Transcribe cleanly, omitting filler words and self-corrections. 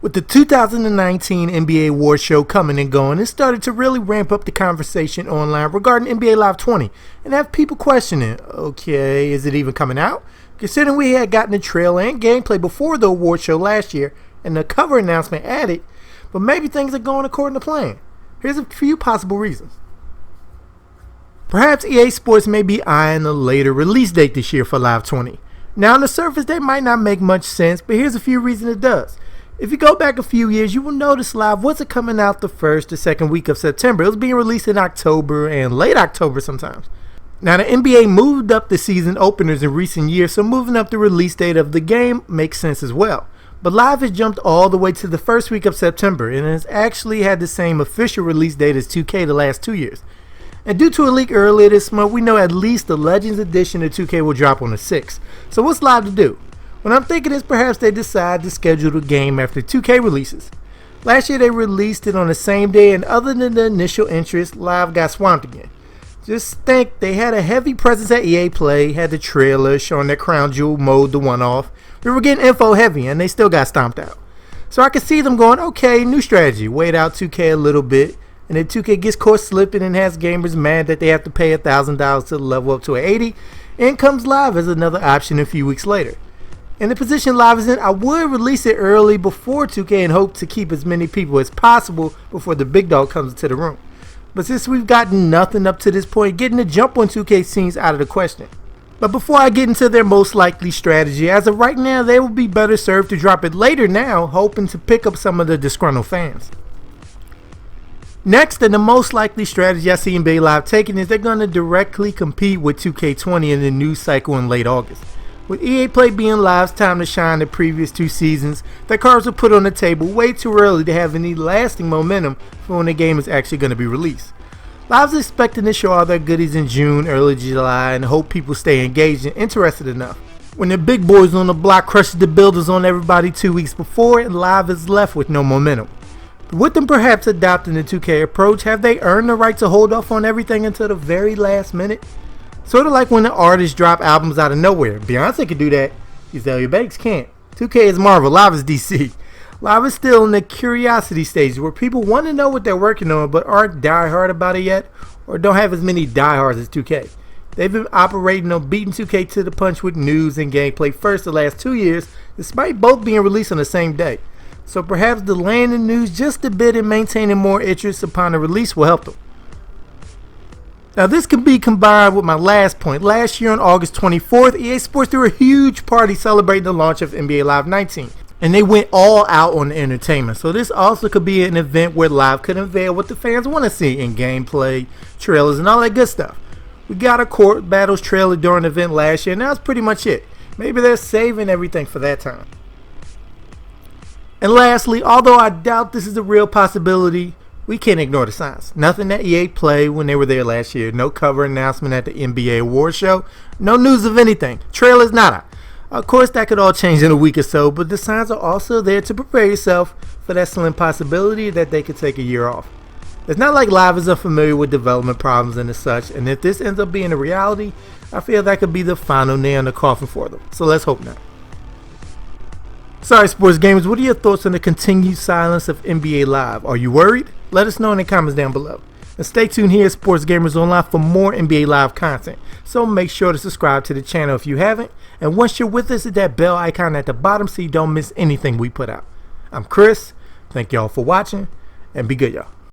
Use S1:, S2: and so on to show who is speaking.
S1: With the 2019 NBA Award Show coming and going, it started to really ramp up the conversation online regarding NBA Live 20 and have people questioning, okay, is it even coming out? Considering we had gotten the trailer and gameplay before the award show last year and the cover announcement added, but maybe things are going according to plan. Here's a few possible reasons. Perhaps EA Sports may be eyeing a later release date this year for Live 20. Now on the surface that might not make much sense, but here's a few reasons it does. If you go back a few years, you will notice Live wasn't coming out the first or second week of September. It was being released in October and late October sometimes. Now the NBA moved up the season openers in recent years, so moving up the release date of the game makes sense as well. But Live has jumped all the way to the first week of September and has actually had the same official release date as 2K the last 2 years. And due to a leak earlier this month, we know at least the Legends edition of 2K will drop on the 6th. So what's Live to do? What I'm thinking is perhaps they decide to schedule the game after 2K releases. Last year they released it on the same day, and other than the initial interest, Live got swamped again. Just think, they had a heavy presence at EA Play, had the trailer showing their Crown Jewel mode, the one-off. We were getting info heavy and they still got stomped out. So I could see them going, okay, new strategy, wait out 2K a little bit, and then 2K gets caught slipping and has gamers mad that they have to pay $1,000 to level up to an 80, and comes Live as another option a few weeks later. In the position Live is in, I would release it early before 2K and hope to keep as many people as possible before the big dog comes into the room. But since we've gotten nothing up to this point, getting a jump on 2K seems out of the question. But before I get into their most likely strategy, as of right now, they will be better served to drop it later now, hoping to pick up some of the disgruntled fans. Next, and the most likely strategy I see NBA Live taking is they're going to directly compete with 2K20 in the news cycle in late August. With EA Play being Live's time to shine the previous 2 seasons, their cards were put on the table way too early to have any lasting momentum for when the game is actually going to be released. Live's expecting to show all their goodies in June, early July, and hope people stay engaged and interested enough. When the big boys on the block crushes the builders on everybody 2 weeks before, and Live is left with no momentum. With them perhaps adopting the 2K approach, have they earned the right to hold off on everything until the very last minute? Sort of like when the artists drop albums out of nowhere. Beyonce could do that, Azalea Banks can't. 2K is Marvel, Live is DC. Live is still in the curiosity stage where people want to know what they're working on but aren't diehard about it yet, or don't have as many diehards as 2K. They've been operating on beating 2K to the punch with news and gameplay first the last 2 years, despite both being released on the same day. So perhaps delaying the news just a bit and maintaining more interest upon the release will help them. Now this can be combined with my last point. Last year on August 24th, EA Sports threw a huge party celebrating the launch of NBA Live 19. And they went all out on the entertainment. So this also could be an event where Live could unveil what the fans want to see in gameplay, trailers, and all that good stuff. We got a court battles trailer during the event last year, and that's pretty much it. Maybe they're saving everything for that time. And lastly, although I doubt this is a real possibility, we can't ignore the signs. Nothing at EA Play when they were there last year. No cover announcement at the NBA Award Show. No news of anything. Trailers, nada. Of course, that could all change in a week or so, but the signs are also there to prepare yourself for that slim possibility that they could take a year off. It's not like Live is unfamiliar with development problems and such, and if this ends up being a reality, I feel that could be the final nail in the coffin for them. So let's hope not. Sorry, sports gamers, what are your thoughts on the continued silence of NBA Live? Are you worried? Let us know in the comments down below. And stay tuned here at Sports Gamers Online for more NBA Live content. So make sure to subscribe to the channel if you haven't. And once you're with us, hit that bell icon at the bottom so you don't miss anything we put out. I'm Chris. Thank y'all for watching. And be good, y'all.